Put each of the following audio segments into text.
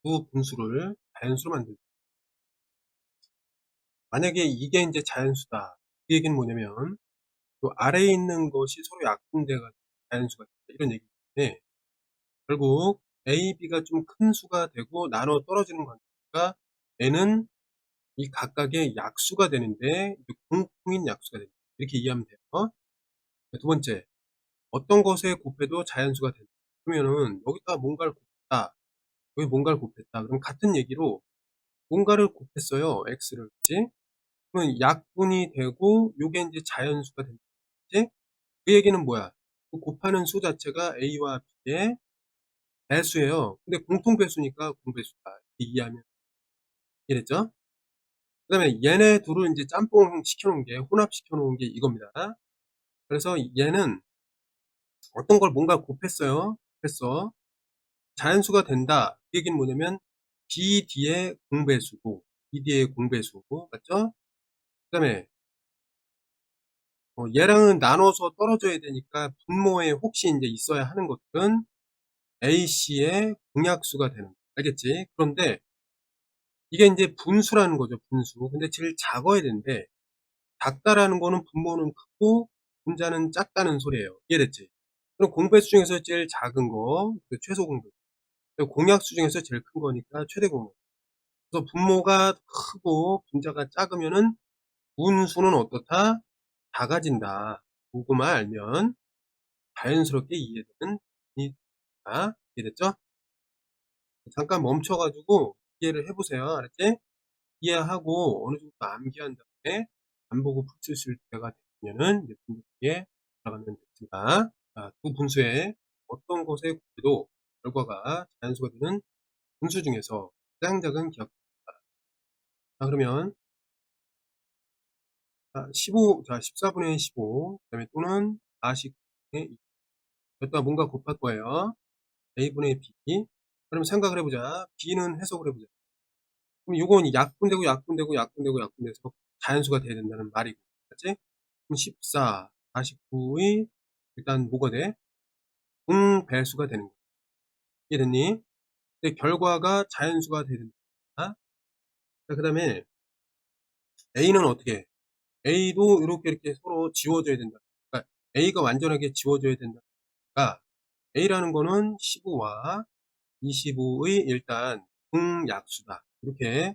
두 분수를 자연수로 만들죠. 만약에 이게 이제 자연수다. 그 얘기는 뭐냐면 그 아래에 있는 것이 서로 약분돼 가지고 자연수가 된다 이런 얘기인데, 결국 A, B가 좀 큰 수가 되고 나눠 떨어지는 거니까 N은 이 각각의 약수가 되는데 이제 공통인 약수가 된다. 이렇게 이해하면 돼요. 두 번째, 어떤 것에 곱해도 자연수가 된다. 그러면은 여기다 뭔가를 곱했다. 여기 뭔가를 곱했다. 그럼 같은 얘기로 뭔가를 곱했어요. X를. 그치? 그러면 약분이 되고 요게 이제 자연수가 된다. 그치? 그 얘기는 뭐야? 그 곱하는 수 자체가 A와 B의 배수예요. 근데 공통 배수니까 공배수다. 이렇게 이해하면 이랬죠? 그 다음에 얘네 둘을 이제 짬뽕 시켜놓은 게, 혼합시켜 놓은 게 이겁니다. 그래서 얘는 어떤 걸 뭔가 곱했어요. 곱했어. 자연수가 된다. 그 얘기는 뭐냐면 BD의 공배수고, BD의 공배수고, 맞죠? 그 다음에 얘랑은 나눠서 떨어져야 되니까 분모에 혹시 이제 있어야 하는 것들은 AC의 공약수가 되는 거야. 알겠지? 그런데 이게 이제 분수라는 거죠, 분수. 근데 제일 작아야 되는데, 작다라는 거는 분모는 크고 분자는 작다는 소리예요. 이해됐지? 그럼 공배수 중에서 제일 작은 거, 그 최소 공배수. 공약수 중에서 제일 큰 거니까 최대 공배수. 그래서 분모가 크고 분자가 작으면은 분수는 어떻다? 작아진다. 그거만 알면 자연스럽게 이해되는 이다. 이해됐죠? 잠깐 멈춰가지고 이해를 해보세요. 알았지? 이해하고 어느 정도 암기한 다음에 반복을 붙이실 때가 되면은 이제 분수에 들어가면 됩니다. 자, 두 분수의 어떤 것에 곱해도 결과가 자연수가 되는 분수 중에서 가장 작은 기하입니다. 자, 그러면 15, 자, 14분의 15, 그 다음에 또는 49분의 2. 여기다 뭔가 곱할 거예요. A분의 B. 그럼 생각을 해보자. B는 해석을 해보자. 그럼 이건 약분되고 약분되고 약분되고 약분돼서 자연수가 돼야 된다는 말이고. 맞지? 그럼 14, 49의 일단 뭐가 돼? 공배수가 되는 거야. 이해됐니? 근데 결과가 자연수가 돼야 된다. 자, 그 다음에 A는 어떻게 해? A도 이렇게 서로 지워져야 된다. 그러니까 A가 완전하게 지워져야 된다가 A라는 거는 15와 25의 일단 공약수다. 이렇게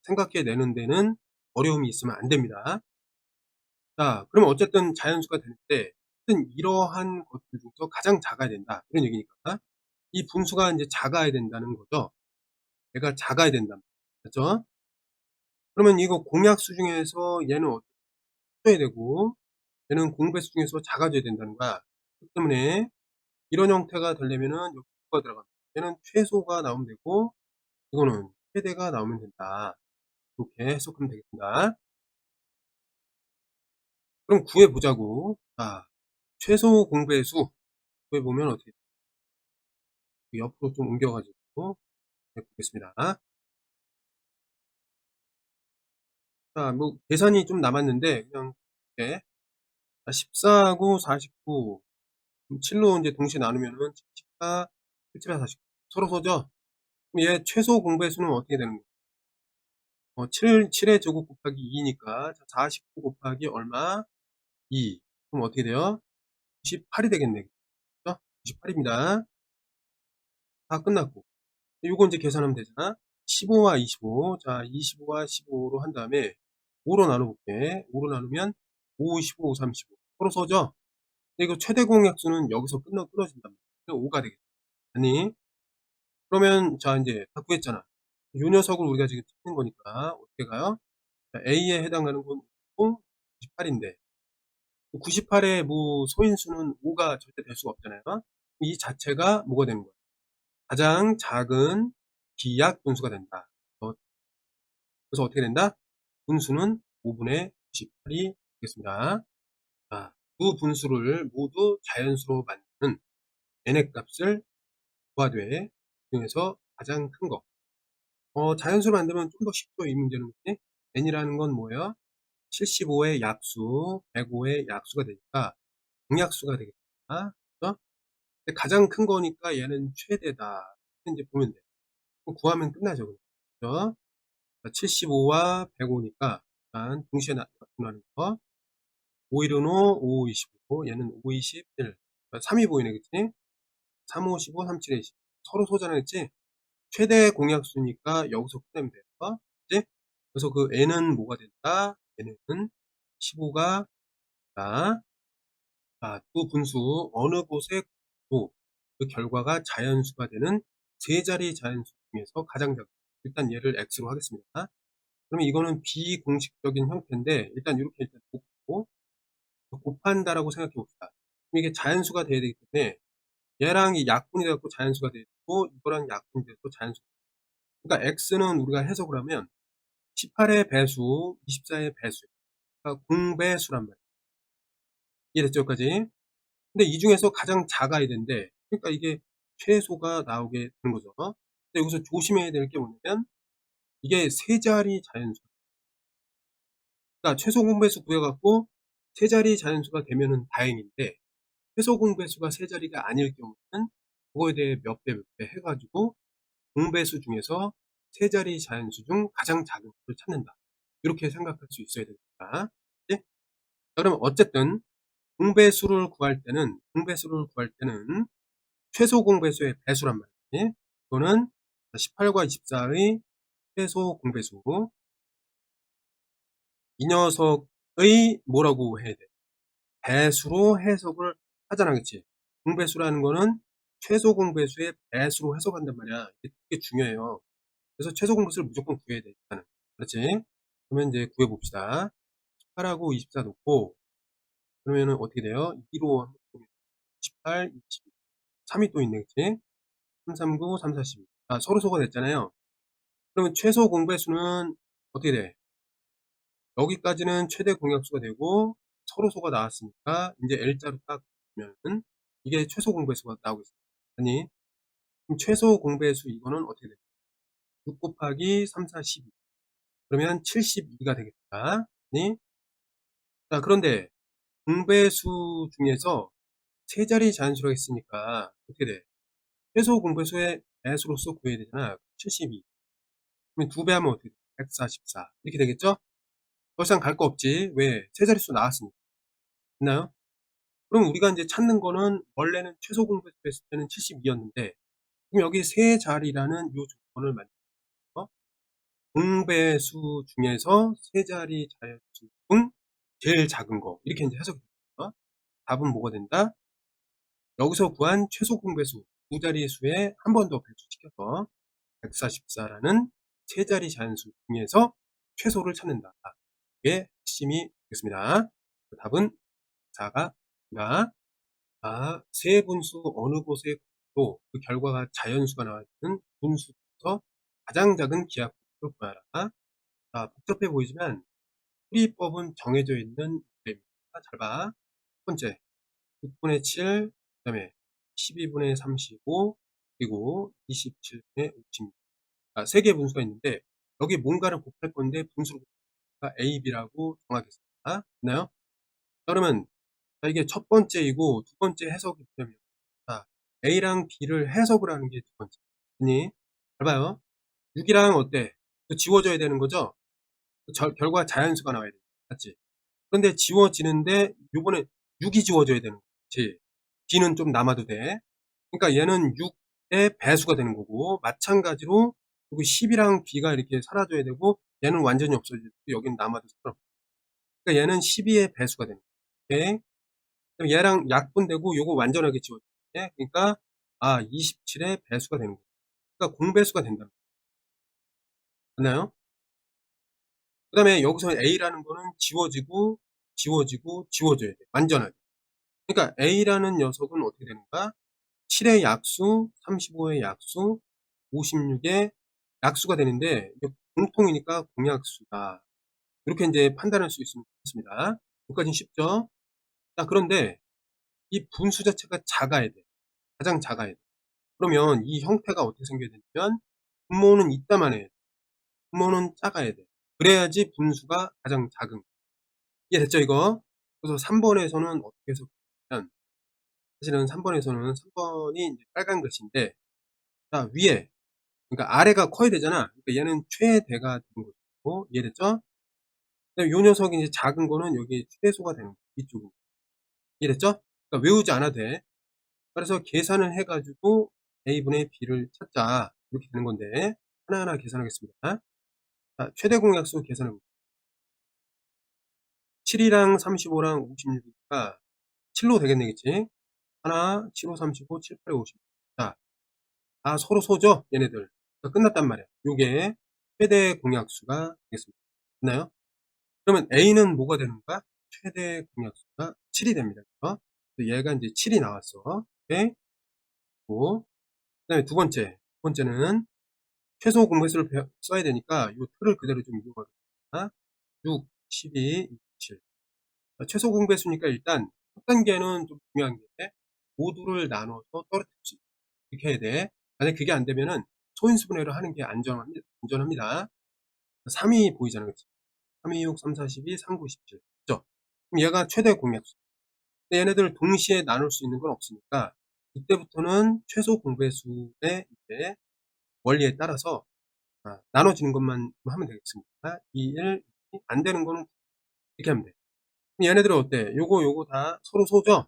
생각해 내는 데는 어려움이 있으면 안 됩니다. 자, 그러면 어쨌든 자연수가 되는데, 어쨌든 이러한 것들 중에서 가장 작아야 된다. 이런 얘기니까. 이 분수가 이제 작아야 된다는 거죠. 얘가 작아야 된다. 그렇죠? 그러면 이거 공약수 중에서 얘는 어떻게 커야 되고, 얘는 공배수 중에서 작아져야 된다는 거야. 그렇기 때문에 이런 형태가 되려면은 여기 뭐가 들어갑니다. 얘는 최소가 나오면 되고, 이거는 최대가 나오면 된다. 이렇게 해석하면 되겠습니다. 그럼 구해보자고. 자, 최소 공배수 구해보면 어떻게 옆으로 좀 옮겨가지고 해보겠습니다. 자, 뭐 계산이 좀 남았는데 그냥 이렇게 14하고 49, 7로 이제 동시에 나누면은 74, 77, 49 서로 서죠. 그럼 얘 최소 공배수는 어떻게 되는 거예요? 7의 제곱 곱하기 2니까 49 곱하기 얼마? 2. 그럼 어떻게 돼요? 98이 되겠네. 그죠? 98입니다. 다 끝났고. 요거 이제 계산하면 되잖아. 15와 25. 자, 25와 15로 한 다음에 5로 나눠볼게. 5로 나누면 5, 15, 35. 서로 서죠? 근데 이거 최대 공약수는 여기서 끊어진단 말이야. 5가 되겠다. 아니, 그러면, 자, 이제 다 구했잖아. 요 녀석을 우리가 지금 찾는 거니까, 어떻게 가요? 자, A에 해당하는 건 98인데, 98의 뭐, 소인수는 5가 절대 될 수가 없잖아요. 이 자체가 뭐가 되는 거야? 가장 작은 기약 분수가 된다. 그래서 어떻게 된다? 분수는 5분의 98이 되겠습니다. 자, 두 분수를 모두 자연수로 만드는 n의 값을 구하되 중에서 가장 큰 거. 자연수로 만들면 좀 더 쉽죠, 이 문제는. 그치? n이라는 건 뭐예요? 75의 약수, 105의 약수가 되니까 공약수가 되겠다. 그죠? 근데 가장 큰 거니까 얘는 최대다. 이제 보면 돼. 구하면 끝나죠. 그죠? 75와 105니까 일단 동시에 나누는 거. 5 1은 5, 5, 25, 얘는 5, 21. 3이 보이네, 그치? 3, 5, 15, 3, 7, 20. 서로 소잖아, 그치? 최대 공약수니까 여기서 끝내면 돼요. 그치? 그래서 그 n은 뭐가 된다? n은 15가 된다. 또 분수, 어느 곳에 또 그 결과가 자연수가 되는 세 자리 자연수 중에서 가장 작은. 일단 얘를 x로 하겠습니다. 그러면 이거는 비공식적인 형태인데, 일단 이렇게 일단 곱고, 곱한다라고 생각해 봅시다. 그럼 이게 자연수가 돼야 되기 때문에, 얘랑 이 약분이 돼갖고 자연수가 되고, 이거랑 약분이 돼갖고 자연수. 그러니까 x는 우리가 해석을 하면, 18의 배수, 24의 배수. 그러니까 공배수란 말이에요. 이해됐죠, 여기까지? 근데 이 중에서 가장 작아야 되는데, 그러니까 이게 최소가 나오게 되는 거죠. 근데 여기서 조심해야 될 게 뭐냐면, 이게 세 자리 자연수. 그러니까 최소 공배수 구해갖고 세 자리 자연수가 되면은 다행인데, 최소 공배수가 세 자리가 아닐 경우는 그거에 대해 몇 배 몇 배 해가지고 공배수 중에서 세 자리 자연수 중 가장 작은 수를 찾는다. 이렇게 생각할 수 있어야 됩니다. 네? 그러면 어쨌든 공배수를 구할 때는 최소 공배수의 배수란 말이지. 이거는 18과 24의 최소 공배수. 이 녀석의 뭐라고 해야 돼? 배수로 해석을 하잖아, 그치? 공배수라는 거는 최소 공배수의 배수로 해석한단 말이야. 이게 되게 중요해요. 그래서 최소 공배수를 무조건 구해야 돼, 일단은. 그렇지? 그러면 이제 구해봅시다. 18하고 24 놓고, 그러면은 어떻게 돼요? 2로 18, 20, 3이 또 있네, 그치? 3, 3, 9, 3, 4, 12. 서로 소가 됐잖아요. 그러면 최소 공배수는 어떻게 돼? 여기까지는 최대 공약수가 되고 서로 소가 나왔으니까 이제 L자로 딱 보면은 이게 최소 공배수가 나오고 있어요. 아니, 그럼 최소 공배수 이거는 어떻게 돼요? 6 곱하기 3, 4, 12. 그러면 72가 되겠다. 아니? 자, 그런데 공배수 중에서 세 자리 자연수라고 했으니까 어떻게 돼? 최소 공배수의 배수로서 구해야 되잖아. 72. 그러면 2배 하면 어떻게 돼? 144. 이렇게 되겠죠? 더 이상 갈 거 없지. 왜? 세 자릿수 나왔으니까. 됐나요? 그럼 우리가 이제 찾는 거는 원래는 최소 공배수 했을 때는 72였는데 그럼 여기 세 자리라는 요 조건을 만들어서 공배수 중에서 세 자리 자연수 중 제일 작은 거 이렇게 이제 해석이 됩니다. 답은 뭐가 된다? 여기서 구한 최소 공배수 두 자리 수에 한 번 더 배수시켜서 144라는 세 자리 자연수 중에서 최소를 찾는다. 이게 핵심이 되겠습니다. 답은 4가 세 분수 어느 곳에 또 그 결과가 자연수가 나와 있는 분수부터 가장 작은 기하분수를 구하라. 복잡해 보이지만 풀이법은 정해져 있는 문제입니다. 잘 봐. 첫 번째, 6분의 7, 그 다음에 12분의 35, 그리고 27분의 56. 세 개의 분수가 있는데 여기 뭔가를 곱할 건데 분수를 곱하니까 A, B라고 정하겠습니다. 됐나요? 그러면 이게 첫 번째이고 두 번째 해석이 뭐냐면 A랑 B를 해석을 하는 게 두 번째. 아니, 잘 봐요. 6이랑 어때? 지워져야 되는 거죠? 결과 자연수가 나와야 돼. 맞지? 그런데 지워지는데 요번에 6이 지워져야 되는 거지. B는 좀 남아도 돼. 그러니까 얘는 6의 배수가 되는 거고 마찬가지로 여기 10이랑 B가 이렇게 사라져야 되고 얘는 완전히 없어지고 여기는 남아도 상관없어. 그러니까 얘는 12의 배수가 되는 거야. 오케이? 그럼 얘랑 약분되고 요거 완전하게 지워져. 그러니까 27의 배수가 되는 거예요. 그러니까 공배수가 된다. 맞나요? 그 다음에 여기서 A라는 거는 지워지고 지워져야 돼. 완전하게. 그러니까 A라는 녀석은 어떻게 되는가? 7의 약수, 35의 약수, 56의 약수가 되는데 공통이니까 공약수다. 이렇게 이제 판단할 수 있습니다. 여기까지는 쉽죠? 자, 그런데 이 분수 자체가 작아야 돼. 가장 작아야 돼. 그러면 이 형태가 어떻게 생겨야 되냐면 분모는 있다만 해. 분모는 작아야 돼. 그래야지 분수가 가장 작은 거야. 이해됐죠 이거? 그래서 3번에서는 어떻게 해석하냐면 사실은 3번에서는 3번이 이제 빨간 글씨인데 자 위에 그러니까 아래가 커야 되잖아. 그러니까 얘는 최대가 되는 것이고, 이해됐죠? 그다음에 요 녀석이 이제 작은 거는 여기 최소가 되는 거야. 이쪽은. 이해됐죠? 그러니까 외우지 않아도 돼. 그래서 계산을 해가지고 a분의 b를 찾자. 이렇게 되는 건데, 하나하나 계산하겠습니다. 자, 최대 공약수 계산해볼게요. 7이랑 35랑 56이니까 7로 되겠네, 그치? 하나, 7, 5, 35, 7, 8, 50. 자, 다 서로 소죠? 얘네들. 그러니까 끝났단 말이야. 요게 최대 공약수가 되겠습니다. 됐나요? 그러면 A는 뭐가 되는 거야? 최대 공약수가 7이 됩니다. 그래서 얘가 이제 7이 나왔어. 오케이? 그 다음에 두 번째는 최소 공배수를 써야 되니까 이 틀을 그대로 좀 이용하겠습니다. 6, 12, 27. 최소 공배수니까 일단 첫 단계는 좀 중요한 게 모두를 나눠서 떨어뜨릴 수 있다. 이렇게 해야 돼. 만약 그게 안 되면은 소인수분해를 하는 게 안전합니다. 3이 보이잖아, 그치? 3, 2, 6, 3, 4, 12, 3, 9, 17. 그죠? 그럼 얘가 최대 공약수. 근데 얘네들 동시에 나눌 수 있는 건 없으니까 이때부터는 최소 공배수의 이제 원리에 따라서 나눠지는 것만 하면 되겠습니다. 2, 1, 2, 안 되는 거는 이렇게 하면 돼. 그럼 얘네들은 어때? 요거 다 서로 소죠?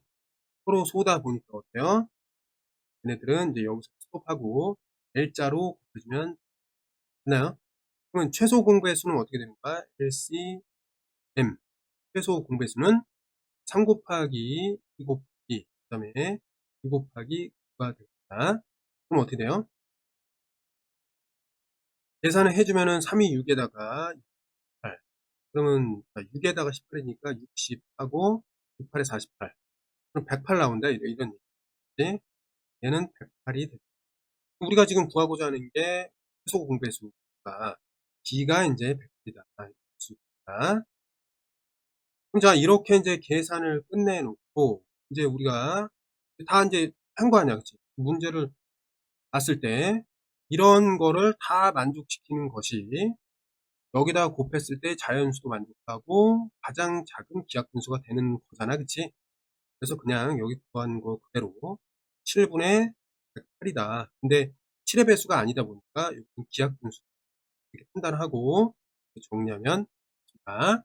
서로 소다 보니까 어때요? 얘네들은 이제 여기서 스톱하고 L자로 곱해주면 되나요? 그러면 최소 공배수는 어떻게 되는 거야? LCM. 최소 공배수는 3 곱하기 2 곱하기 그 다음에 2 곱하기 9가 됩니다. 그럼 어떻게 돼요? 계산을 해주면은 3이 6에다가 8. 그러면 6에다가 18이니까 60하고 68에 48. 그럼 108 나온다. 이런 얘기지. 얘는 108이 됩니다. 우리가 지금 구하고자 하는 게 최소 공배수가 B가 이제 100이다. 그럼 자, 이렇게 이제 계산을 끝내놓고, 이제 우리가 다 이제 한 거 아니야, 그치? 문제를 봤을 때, 이런 거를 다 만족시키는 것이, 여기다 곱했을 때 자연수도 만족하고, 가장 작은 기하 분수가 되는 거잖아, 그치? 그래서 그냥 여기 구한 거 그대로 7분의 108이다. 근데 7의 배수가 아니다 보니까, 여기 기하 분수 이렇게 판단하고, 정리하면, 됩니다.